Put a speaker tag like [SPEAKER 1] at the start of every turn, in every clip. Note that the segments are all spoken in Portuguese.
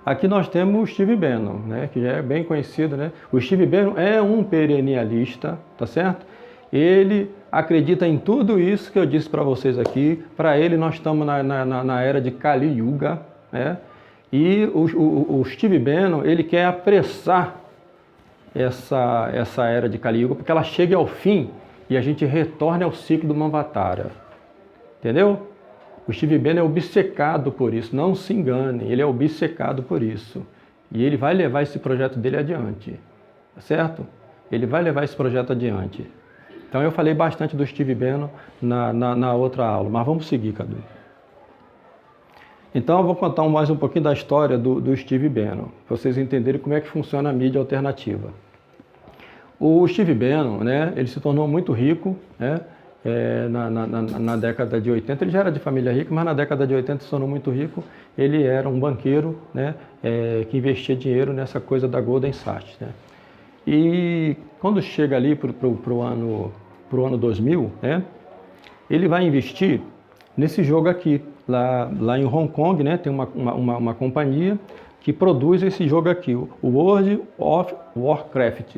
[SPEAKER 1] Aqui nós temos o Steve Bannon, né, que já é bem conhecido, né? O Steve Bannon é um perennialista, tá certo? Ele acredita em tudo isso que eu disse para vocês aqui. Para ele, nós estamos na era de Kali Yuga, né? E o Steve Bannon, ele quer apressar essa era de Kali Yuga, porque ela chegue ao fim e a gente retorne ao ciclo do Manvatara. Entendeu? O Steve Bannon é obcecado por isso, não se engane, ele é obcecado por isso. E ele vai levar esse projeto dele adiante, tá certo? Ele vai levar esse projeto adiante. Então eu falei bastante do Steve Bannon na outra aula, mas vamos seguir, Cadu. Então eu vou contar mais um pouquinho da história do Steve Bannon, para vocês entenderem como é que funciona a mídia alternativa. O Steve Bannon, né, ele se tornou muito rico, né, na década de 80, ele já era de família rica, mas na década de 80 se tornou muito rico. Ele era um banqueiro, né, que investia dinheiro nessa coisa da Golden Sachs, né. E quando chega ali para o ano 2000, né, ele vai investir nesse jogo aqui, lá em Hong Kong, né, tem uma companhia que produz esse jogo aqui, o World of Warcraft,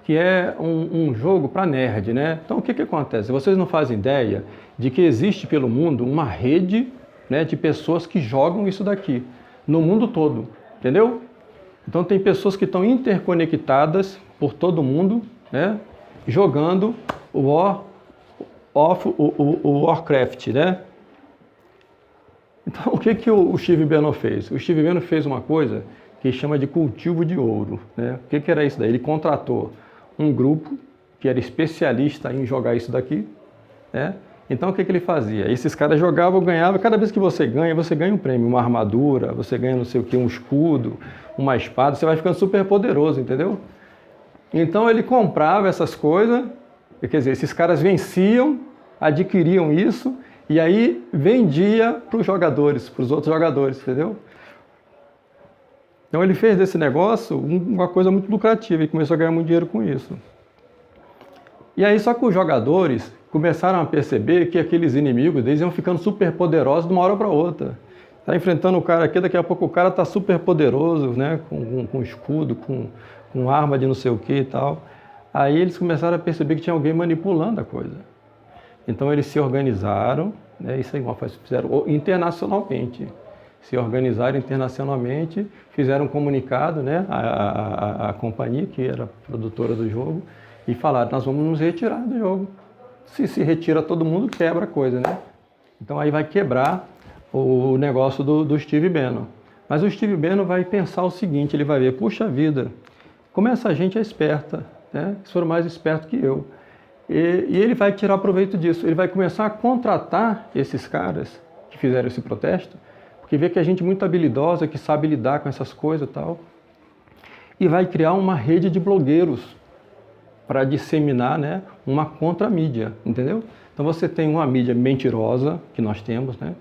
[SPEAKER 1] que é um jogo para nerd, né? Então o que acontece? Vocês não fazem ideia de que existe pelo mundo uma rede, né, de pessoas que jogam isso daqui, no mundo todo, entendeu? Então tem pessoas que estão interconectadas por todo mundo, né, jogando o Warcraft, né? Então o que o Steve Bannon fez? O Steve Bannon fez uma coisa que chama de cultivo de ouro, né? O que era isso daí? Ele contratou um grupo que era especialista em jogar isso daqui, né? Então o que ele fazia? Esses caras jogavam, ganhavam, cada vez que você ganha um prêmio, uma armadura, você ganha não sei o que, um escudo, uma espada, você vai ficando super poderoso, entendeu? Então ele comprava essas coisas, quer dizer, esses caras venciam, adquiriam isso, e aí vendia para os jogadores, para os outros jogadores, entendeu? Então ele fez desse negócio uma coisa muito lucrativa e começou a ganhar muito dinheiro com isso. E aí só que os jogadores começaram a perceber que aqueles inimigos deles iam ficando super poderosos de uma hora para outra. Tá enfrentando o cara aqui, daqui a pouco o cara tá super poderoso, né, com escudo, com arma de não sei o que e tal. Aí eles começaram a perceber que tinha alguém manipulando a coisa. Então eles se organizaram, né, isso aí fizeram internacionalmente. Se organizaram internacionalmente, fizeram um comunicado, né, a companhia que era produtora do jogo, e falaram, nós vamos nos retirar do jogo. Se retira todo mundo, quebra a coisa, né? Então aí vai quebrar o negócio do Steve Bannon. Mas o Steve Bannon vai pensar o seguinte, ele vai ver, puxa vida, como essa gente é esperta, né? Eles foram mais espertos que eu. E ele vai tirar proveito disso, ele vai começar a contratar esses caras que fizeram esse protesto, porque vê que a gente é muito habilidosa, que sabe lidar com essas coisas e tal, e vai criar uma rede de blogueiros para disseminar, né, uma contra-mídia, entendeu? Então você tem uma mídia mentirosa, que nós temos, né?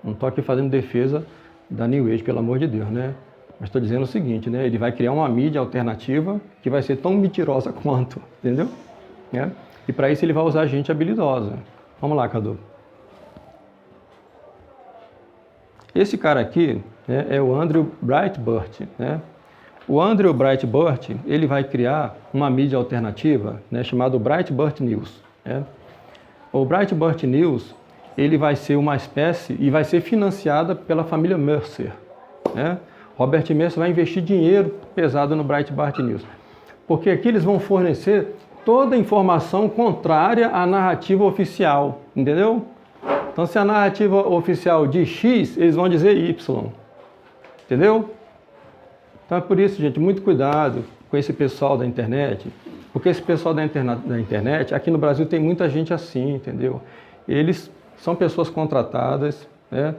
[SPEAKER 1] Não estou aqui fazendo defesa da New Age, pelo amor de Deus, né? Mas estou dizendo o seguinte, né? Ele vai criar uma mídia alternativa que vai ser tão mentirosa quanto, entendeu? Né? E para isso ele vai usar gente habilidosa. Vamos lá, Cadu. Esse cara aqui, né, é o Andrew Breitbart, né? O Andrew Breitbart, ele vai criar uma mídia alternativa, né, chamada Breitbart News, né? O Breitbart News, ele vai ser uma espécie e vai ser financiada pela família Mercer, né? Robert Mercer vai investir dinheiro pesado no Breitbart News, porque aqui eles vão fornecer toda a informação contrária à narrativa oficial, entendeu? Então, se a narrativa oficial diz X, eles vão dizer Y, entendeu? Então é por isso, gente, muito cuidado com esse pessoal da internet, porque esse pessoal da internet, aqui no Brasil tem muita gente assim, entendeu? Eles são pessoas contratadas, né?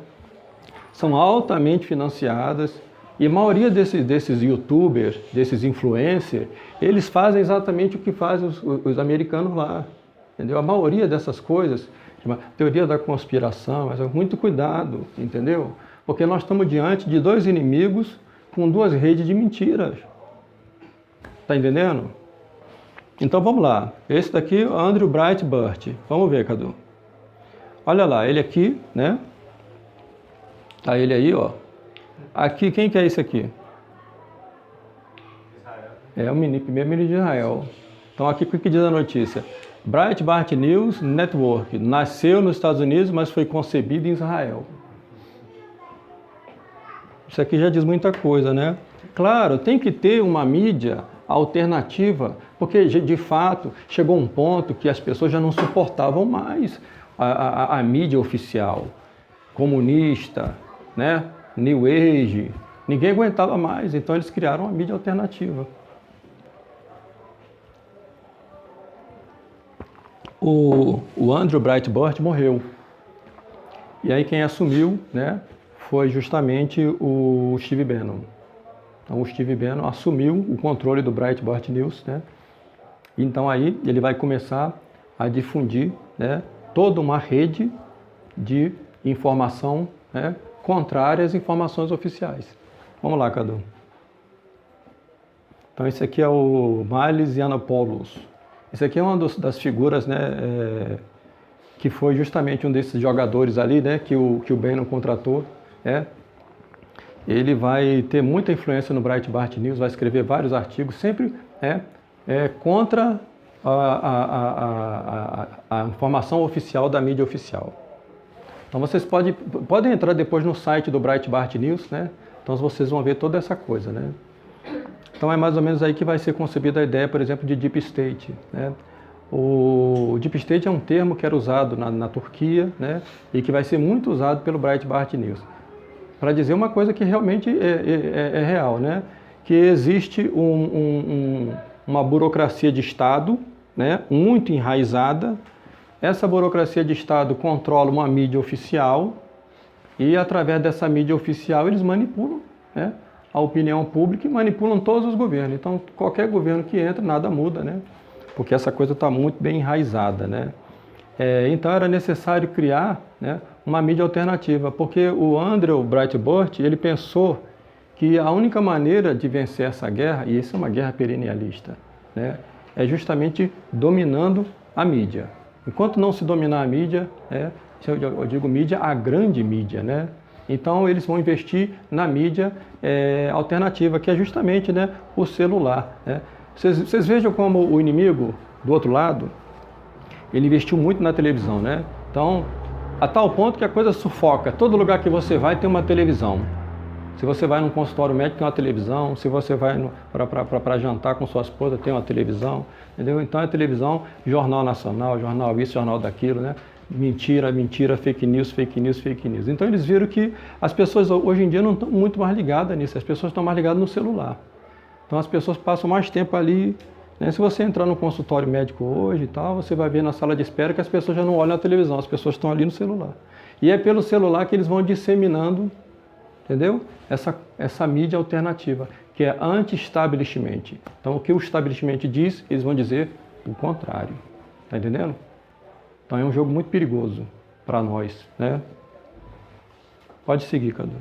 [SPEAKER 1] São altamente financiadas, e a maioria desses youtubers, desses influencers, eles fazem exatamente o que fazem os americanos lá, entendeu? A maioria dessas coisas, chama teoria da conspiração, mas muito cuidado, entendeu? Porque nós estamos diante de dois inimigos com duas redes de mentiras. Tá entendendo? Então vamos lá. Esse daqui é o Andrew Breitbart. Vamos ver, Cadu. Olha lá, ele aqui, né? Tá ele aí, ó. Aqui, quem que é esse aqui? É o primeiro ministro de Israel. Então aqui o que diz a notícia? Breitbart News Network nasceu nos Estados Unidos, mas foi concebido em Israel. Isso aqui já diz muita coisa, né? Claro, tem que ter uma mídia alternativa, porque de fato chegou um ponto que as pessoas já não suportavam mais a mídia oficial, comunista, né? New Age, ninguém aguentava mais, então eles criaram uma mídia alternativa. O Andrew Breitbart morreu. E aí quem assumiu, né, foi justamente o Steve Bannon. Então o Steve Bannon assumiu o controle do Breitbart News, né? Então aí ele vai começar a difundir, né, toda uma rede de informação, né, contrária às informações oficiais. Vamos lá, Cadu. Então esse aqui é o Miles Yiannopoulos. Esse aqui é uma das figuras, né, que foi justamente um desses jogadores ali, né, que o Bannon contratou. Ele vai ter muita influência no Breitbart News, vai escrever vários artigos, sempre contra a informação oficial da mídia oficial. Então vocês podem entrar depois no site do Breitbart News, né? Então vocês vão ver toda essa coisa, né? Então é mais ou menos aí que vai ser concebida a ideia, por exemplo, de Deep State, né? O Deep State é um termo que era usado na Turquia, né? E que vai ser muito usado pelo Breitbart News, para dizer uma coisa que realmente é real, né? Que existe uma burocracia de Estado, né? Muito enraizada. Essa burocracia de Estado controla uma mídia oficial e, através dessa mídia oficial, eles manipulam, né, a opinião pública e manipulam todos os governos. Então, qualquer governo que entra, nada muda, né? Porque essa coisa está muito bem enraizada, né? Então, era necessário criar, né, uma mídia alternativa, porque o Andrew Breitbart, ele pensou que a única maneira de vencer essa guerra, e isso é uma guerra perennialista, né, é justamente dominando a mídia. Enquanto não se dominar a mídia, eu digo mídia, a grande mídia, né? Então eles vão investir na mídia alternativa, que é justamente, né, o celular, né? Vocês vejam como o inimigo, do outro lado, ele investiu muito na televisão, né? Então, a tal ponto que a coisa sufoca. Todo lugar que você vai tem uma televisão. Se você vai num consultório médico, tem uma televisão. Se você vai para jantar com sua esposa, tem uma televisão. Entendeu? Então é televisão, jornal nacional, jornal isso, jornal daquilo, né? Mentira, mentira, fake news, fake news, fake news. Então eles viram que as pessoas hoje em dia não estão muito mais ligadas nisso. As pessoas estão mais ligadas no celular. Então as pessoas passam mais tempo ali, né? Se você entrar no consultório médico hoje e tal, você vai ver na sala de espera que as pessoas já não olham a televisão, as pessoas estão ali no celular. E é pelo celular que eles vão disseminando, entendeu? Essa mídia alternativa, que é anti-establishment. Então, o que o establishment diz, eles vão dizer o contrário. Tá entendendo? Então, é um jogo muito perigoso para nós, né? Pode seguir, Cadu.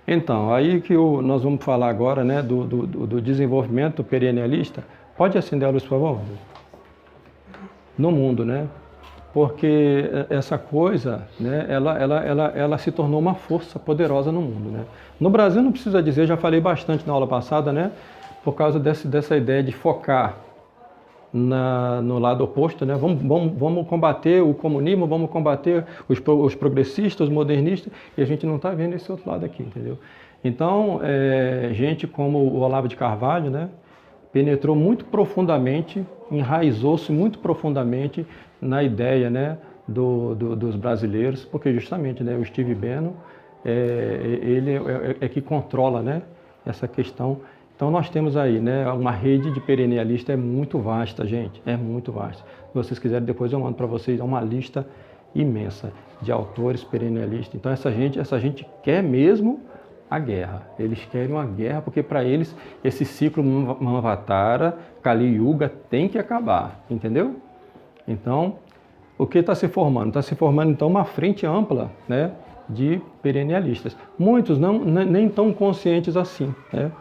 [SPEAKER 1] Então, aí que nós vamos falar agora, né, do desenvolvimento perennialista. Pode acender a luz, por favor? No mundo, né? Porque essa coisa, né, ela se tornou uma força poderosa no mundo, né? No Brasil não precisa dizer, já falei bastante na aula passada, né, por causa dessa ideia de focar no lado oposto, né? Vamos combater o comunismo, vamos combater os progressistas, os modernistas, e a gente não está vendo esse outro lado aqui, entendeu? Então, gente como o Olavo de Carvalho, né, penetrou muito profundamente, enraizou-se muito profundamente na ideia, né, dos brasileiros, porque justamente, né, o Steve Bannon, ele é que controla, né, essa questão. Então nós temos aí, né, uma rede de perennialista, é muito vasta, gente, é muito vasta. Se vocês quiserem, depois eu mando para vocês uma lista imensa de autores perennialistas. Então essa gente quer mesmo a guerra. Eles querem uma guerra porque para eles esse ciclo Manvatara, Kali Yuga tem que acabar, entendeu? Então, o que está se formando? Está se formando então uma frente ampla, né, de perennialistas. Muitos nem tão conscientes assim, né?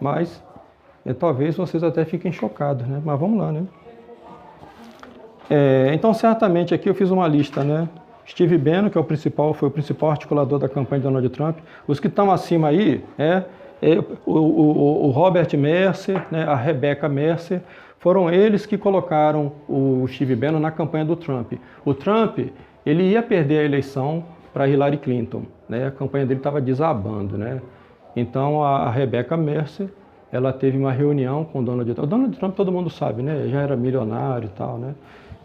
[SPEAKER 1] Mas talvez vocês até fiquem chocados, né? Mas vamos lá, né? Então, certamente aqui eu fiz uma lista, né, Steve Bannon, que é foi o principal articulador da campanha de Donald Trump. Os que estão acima aí, o Robert Mercer, né, a Rebecca Mercer, foram eles que colocaram o Steve Bannon na campanha do Trump. O Trump, ele ia perder a eleição para Hillary Clinton, né? A campanha dele estava desabando, né? Então a Rebecca Mercer, ela teve uma reunião com o Donald Trump. O Donald Trump todo mundo sabe, né? Já era milionário e tal, né?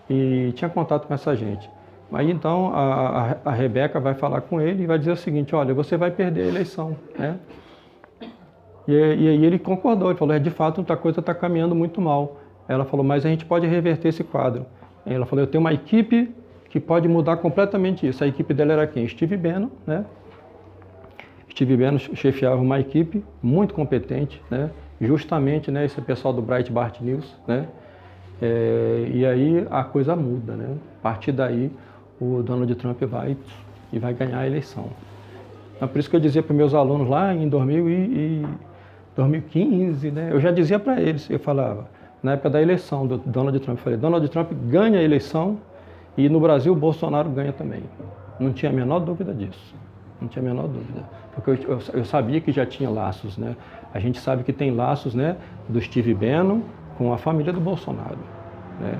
[SPEAKER 1] E tinha contato com essa gente. Aí então a Rebecca vai falar com ele e vai dizer o seguinte: olha, você vai perder a eleição, né? E aí ele concordou, ele falou: de fato a coisa está caminhando muito mal. Ela falou: mas a gente pode reverter esse quadro. Aí ela falou: eu tenho uma equipe que pode mudar completamente isso. A equipe dela era quem? Steve Bannon, né? Steve Bannon chefiava uma equipe muito competente, né? Justamente, né, esse pessoal do Breitbart News, né? E aí a coisa muda, né? A partir daí o Donald Trump vai ganhar a eleição. Então, por isso que eu dizia para meus alunos lá em 2015, né? Eu já dizia para eles, eu falava, na época da eleição do Donald Trump, eu falei: Donald Trump ganha a eleição e no Brasil o Bolsonaro ganha também. Não tinha a menor dúvida disso. Não tinha a menor dúvida. Porque eu sabia que já tinha laços, né? A gente sabe que tem laços, né, do Steve Bannon com a família do Bolsonaro, né?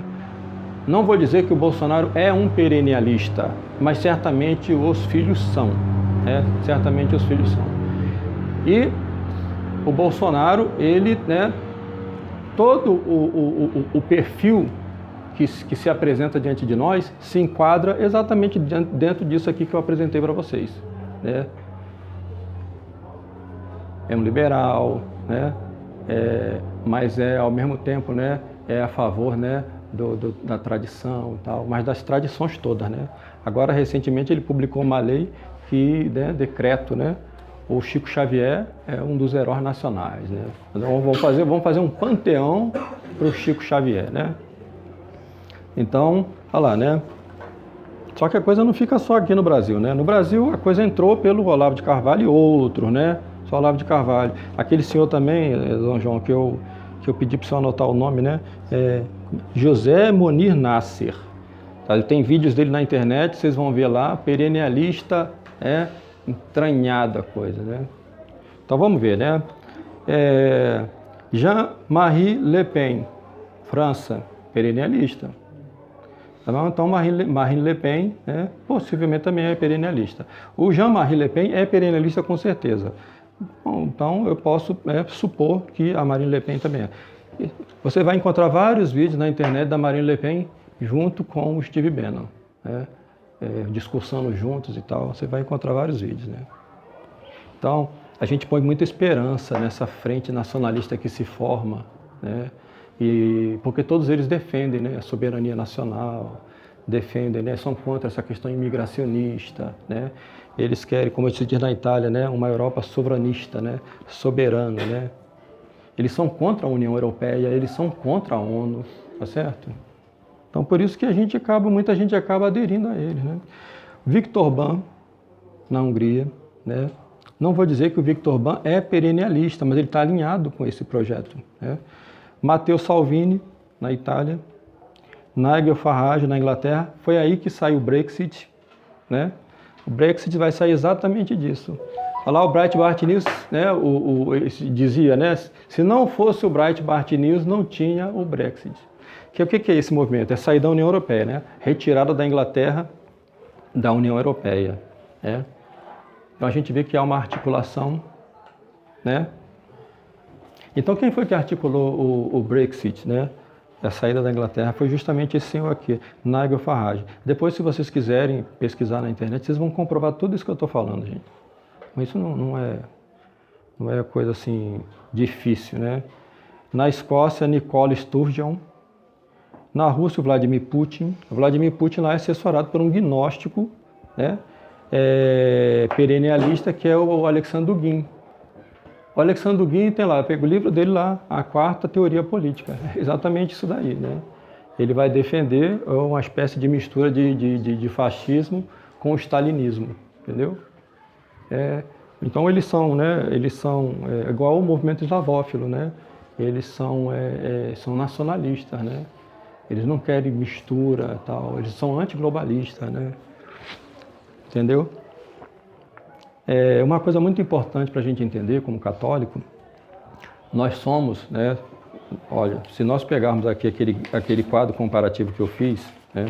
[SPEAKER 1] Não vou dizer que o Bolsonaro é um perennialista, mas certamente os filhos são, né? Certamente os filhos são. E o Bolsonaro, ele, né, todo o perfil que se apresenta diante de nós se enquadra exatamente dentro disso aqui que eu apresentei para vocês, né? É um liberal, né? Mas ao mesmo tempo, né, é a favor, né, da tradição e tal, mas das tradições todas, né? Agora, recentemente, ele publicou uma lei que, né, decreto, né, o Chico Xavier é um dos heróis nacionais, né? Então, vamos fazer um panteão para o Chico Xavier, né? Então, olha lá, né? Só que a coisa não fica só aqui no Brasil, né? No Brasil, a coisa entrou pelo Olavo de Carvalho e outros, né? Só Olavo de Carvalho. Aquele senhor também, Dom João, que eu pedi para o senhor anotar o nome, né? José Monir Nasser. Tá? Tem vídeos dele na internet, vocês vão ver lá, perennialista, entranhada a coisa, né? Então vamos ver, né? Jean-Marie Le Pen, França, perennialista. Então Marine Le Pen, né, possivelmente também é perennialista. O Jean-Marie Le Pen é perennialista com certeza. Bom, então eu posso supor que a Marine Le Pen também é. Você vai encontrar vários vídeos na internet da Marine Le Pen junto com o Steve Bannon, né, discursando juntos e tal. Você vai encontrar vários vídeos, né? Então a gente põe muita esperança nessa frente nacionalista que se forma, né? Porque todos eles defendem, né, a soberania nacional, defendem, né, são contra essa questão imigracionista, né? Eles querem, como se diz na Itália, né, uma Europa soberanista, né, soberana, né? Eles são contra a União Europeia, eles são contra a ONU, tá certo? Então por isso que muita gente acaba aderindo a eles, né? Viktor Orbán, na Hungria, né? Não vou dizer que o Viktor Orbán é perennialista, mas ele está alinhado com esse projeto, né? Matteo Salvini, na Itália, Nigel Farage, na Inglaterra, foi aí que saiu o Brexit, né? O Brexit vai sair exatamente disso. Olha lá o Breitbart News, né? Dizia, né? Se não fosse o Breitbart News, não tinha o Brexit. O que é esse movimento? É sair da União Europeia, né? Retirada da Inglaterra da União Europeia, né? Então a gente vê que há uma articulação, né? Então quem foi que articulou o Brexit, né? A saída da Inglaterra foi justamente esse senhor aqui, Nigel Farage. Depois, se vocês quiserem pesquisar na internet, vocês vão comprovar tudo isso que eu estou falando, gente. Mas isso não é coisa assim difícil, né? Na Escócia, Nicola Sturgeon. Na Rússia, o Vladimir Putin. O Vladimir Putin lá é assessorado por um gnóstico, né, perennialista, que é o Alexandre Dugin. O Alexandre Dugin tem lá, pega o livro dele lá, A Quarta Teoria Política. É exatamente isso daí, né? Ele vai defender uma espécie de mistura de fascismo com o stalinismo, entendeu? Então eles são, né? Eles são igual o movimento eslavófilo, né? Eles são nacionalistas, né? Eles não querem mistura, tal. Eles são antiglobalistas, né? entendeu? Uma coisa muito importante para a gente entender como católico, nós somos, né? Olha, se nós pegarmos aqui aquele quadro comparativo que eu fiz, né?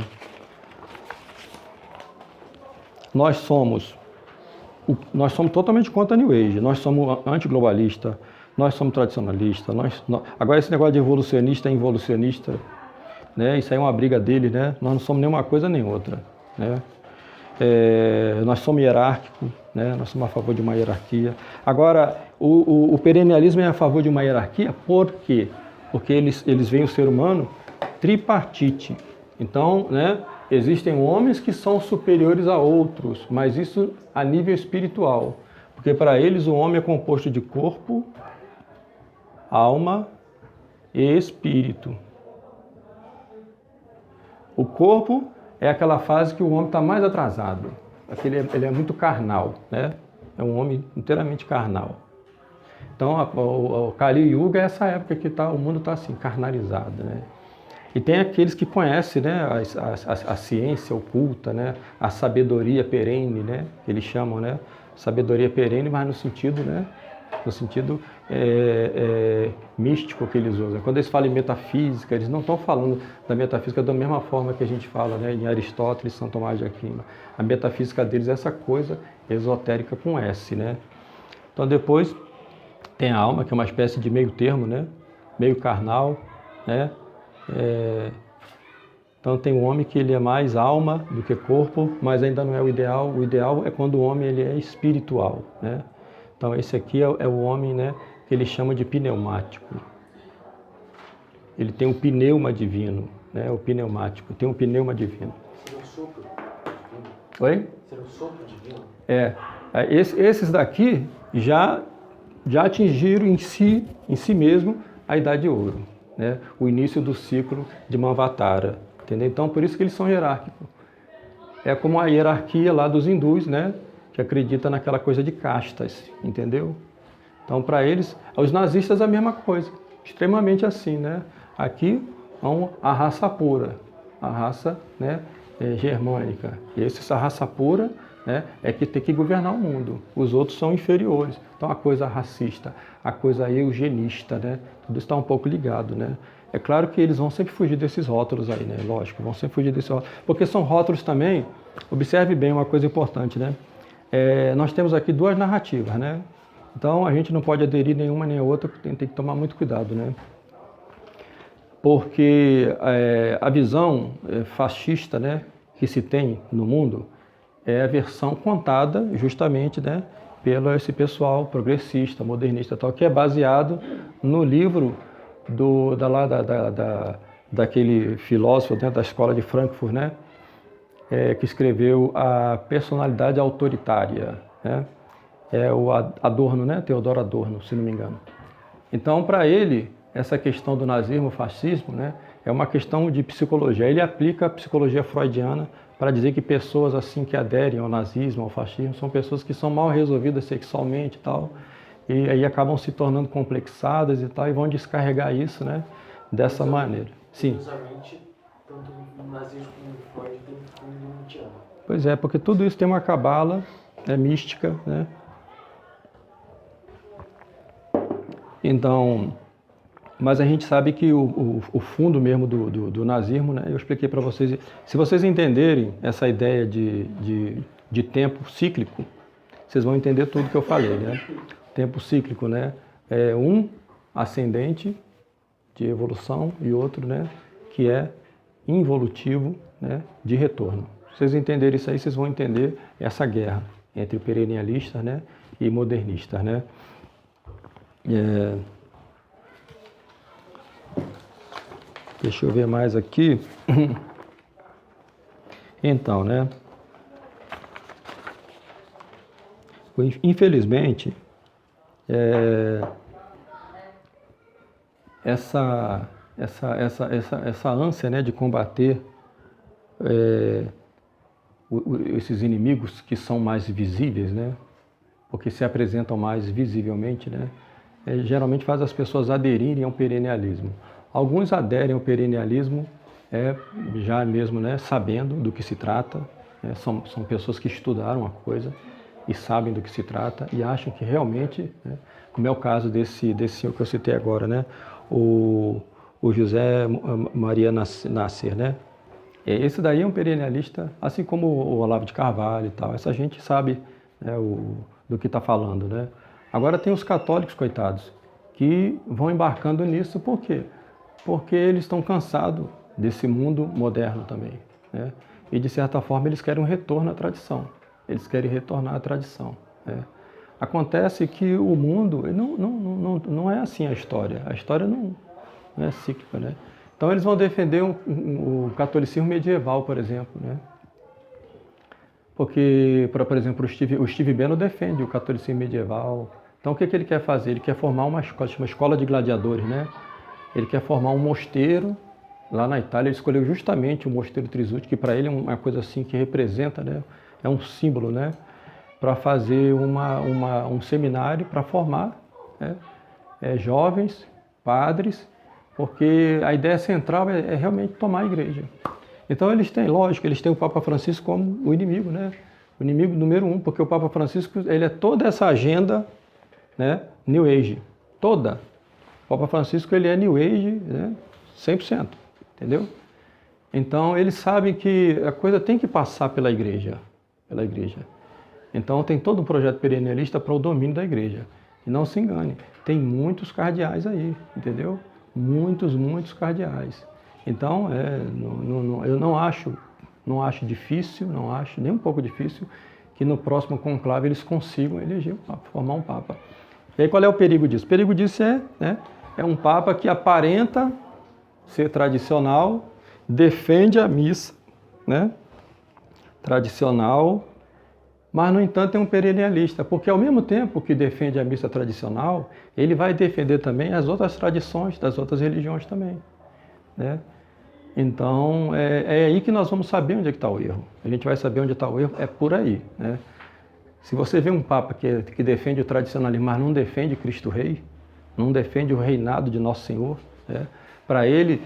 [SPEAKER 1] Nós somos totalmente contra a New Age, nós somos antiglobalista, nós somos tradicionalista, agora esse negócio de evolucionista e involucionista, né? Isso aí é uma briga dele, né? Nós não somos nenhuma coisa nem outra, né? Nós somos hierárquicos, né? Nós somos a favor de uma hierarquia. Agora, o perennialismo é a favor de uma hierarquia, por quê? Porque eles veem o ser humano tripartite. Então, né, existem homens que são superiores a outros, mas isso a nível espiritual. Porque para eles o homem é composto de corpo, alma e espírito. O corpo é aquela fase que o homem está mais atrasado. Ele é muito carnal, né? É um homem inteiramente carnal. Então, o Kali Yuga é essa época que o mundo está assim, carnalizado, né? E tem aqueles que conhecem, né, a ciência oculta, né, a sabedoria perene, né, que eles chamam, né, sabedoria perene, mas no sentido, né, no sentido místico que eles usam. Quando eles falam em metafísica, eles não estão falando da metafísica da mesma forma que a gente fala, né, em Aristóteles e São Tomás de Aquino. A metafísica deles é essa coisa esotérica com S, né. Então depois tem a alma, que é uma espécie de meio termo, né, meio carnal, né. Então tem um homem que ele é mais alma do que corpo, mas ainda não é o ideal. O ideal é quando o homem ele é espiritual, né? Então esse aqui é o homem, né, que ele chama de pneumático. Ele tem um pneuma divino, né? O pneumático tem um pneuma divino.
[SPEAKER 2] Seria o sopro?
[SPEAKER 1] Oi?
[SPEAKER 2] Seria o sopro divino?
[SPEAKER 1] Esses daqui já atingiram em si mesmo a idade de ouro, né? O início do ciclo de Manvatara, entendeu? Então por isso que eles são hierárquicos. É como a hierarquia lá dos hindus, né, que acredita naquela coisa de castas, entendeu? Então para eles, os nazistas a mesma coisa, extremamente assim, né? Aqui a raça pura, a raça, né, germânica. E essa raça pura, né, é que tem que governar o mundo. Os outros são inferiores. Então a coisa racista, a coisa eugenista, né, tudo está um pouco ligado, né? É claro que eles vão sempre fugir desses rótulos aí, né? Lógico, vão sempre fugir desses rótulos. Porque são rótulos também, observe bem uma coisa importante, né? Nós temos aqui duas narrativas, né? Então a gente não pode aderir nenhuma nem a outra, tem que tomar muito cuidado, né? Porque a visão fascista, né, que se tem no mundo é a versão contada justamente, né, pelo esse pessoal progressista, modernista, tal, que é baseado no livro daquele filósofo, né, da escola de Frankfurt, né, que escreveu A Personalidade Autoritária, né, o Adorno, né, Theodor Adorno, se não me engano. Então, para ele, essa questão do nazismo, fascismo, né, é uma questão de psicologia. Ele aplica a psicologia freudiana para dizer que pessoas assim que aderem ao nazismo, ao fascismo, são pessoas que são mal resolvidas sexualmente e tal, e aí acabam se tornando complexadas e tal, e vão descarregar isso, né, dessa maneira. Sim.
[SPEAKER 2] Curiosamente, tanto o nazismo como o Freud tem um fundo nietzschiano.
[SPEAKER 1] Pois é, porque tudo isso tem uma cabala, é mística, né? Então, mas a gente sabe que o fundo mesmo do nazismo, né, eu expliquei para vocês, se vocês entenderem essa ideia de tempo cíclico, vocês vão entender tudo que eu falei, né? Tempo cíclico, né? É um ascendente de evolução e outro, né, que é involutivo, né, de retorno. Se vocês entenderem isso aí, vocês vão entender essa guerra entre perennialistas, né, e modernistas, né? Deixa eu ver mais aqui. Então, né? Infelizmente, essa ânsia, né, de combater esses inimigos que são mais visíveis, né? Porque se apresentam mais visivelmente, né? Geralmente faz as pessoas aderirem ao perennialismo. Alguns aderem ao perennialismo já mesmo, né, sabendo do que se trata, né? São pessoas que estudaram a coisa e sabem do que se trata e acham que realmente, né, como é o caso desse senhor que eu citei agora, né, o José Maria Nasser, né? Esse daí é um perennialista, assim como o Olavo de Carvalho e tal. Essa gente sabe, né, do que está falando, né? Agora tem os católicos, coitados, que vão embarcando nisso, por quê? Porque eles estão cansados desse mundo moderno também, né? E de certa forma eles querem um retorno à tradição. Eles querem retornar à tradição, né? Acontece que o mundo não é assim a história. A história não é cíclica, né? Então eles vão defender o catolicismo medieval, por exemplo, né? Porque, por exemplo, o Steve Bannon defende o catolicismo medieval. Então o que ele quer fazer? Ele quer formar uma escola de gladiadores, né? Ele quer formar um mosteiro. Lá na Itália ele escolheu justamente o Mosteiro Trisuti, que para ele é uma coisa assim que representa, né? É um símbolo, né? Para fazer um seminário para formar, né, jovens, padres, porque a ideia central é realmente tomar a igreja. Então eles têm, lógico, eles têm o Papa Francisco como o inimigo, né? O inimigo número um, porque o Papa Francisco ele é toda essa agenda, né, New Age, toda. O Papa Francisco ele é New Age, né, 100%, entendeu? Então eles sabem que a coisa tem que passar pela igreja. Então tem todo um projeto perennialista para o domínio da igreja. E não se engane, tem muitos cardeais aí, entendeu? Muitos cardeais. Então eu não acho difícil, não acho nem um pouco difícil que no próximo conclave eles consigam eleger um papa, formar um papa. E aí qual é o perigo disso? O perigo disso é um papa que aparenta ser tradicional, defende a missa, né? Tradicional, mas, no entanto, é um perennialista, porque ao mesmo tempo que defende a missa tradicional, ele vai defender também as outras tradições das outras religiões também, né? Então, é aí que nós vamos saber onde é que está o erro. A gente vai saber onde está o erro, é por aí, né? Se você vê um Papa que defende o tradicionalismo, mas não defende Cristo Rei, não defende o reinado de Nosso Senhor, né? Para ele,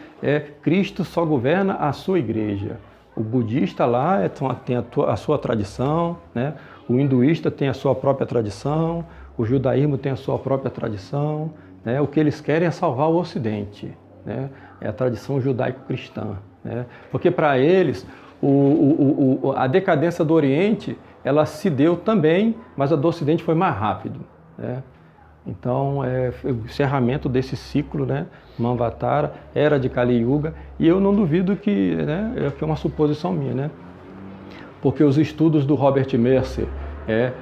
[SPEAKER 1] Cristo só governa a sua igreja. O budista lá tem a sua tradição, né? O hinduísta tem a sua própria tradição, o judaísmo tem a sua própria tradição, né? O que eles querem é salvar o Ocidente, né? É a tradição judaico-cristã, né? Porque para eles a decadência do Oriente ela se deu também, mas a do Ocidente foi mais rápido, né? Então, o encerramento desse ciclo, né, Manvatara, era de Kali Yuga, e eu não duvido que, né, é uma suposição minha, né, porque os estudos do Robert Mercer,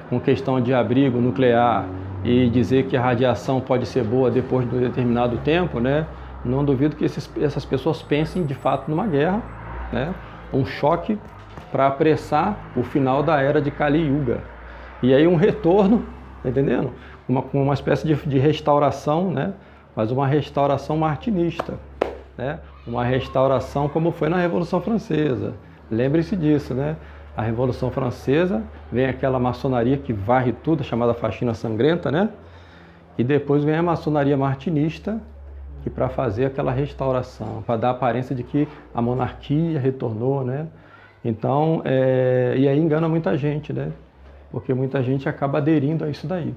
[SPEAKER 1] com questão de abrigo nuclear e dizer que a radiação pode ser boa depois de um determinado tempo, né, não duvido que essas pessoas pensem de fato numa guerra, né, um choque para apressar o final da era de Kali Yuga. E aí um retorno, tá entendendo? Uma espécie de restauração, né? Mas uma restauração martinista, né? Uma restauração como foi na Revolução Francesa. Lembre-se disso, né? A Revolução Francesa, vem aquela maçonaria que varre tudo, chamada faxina sangrenta, né? E depois vem a maçonaria martinista, que para fazer aquela restauração, para dar a aparência de que a monarquia retornou, né? Então, e aí engana muita gente, né? Porque muita gente acaba aderindo a isso daí.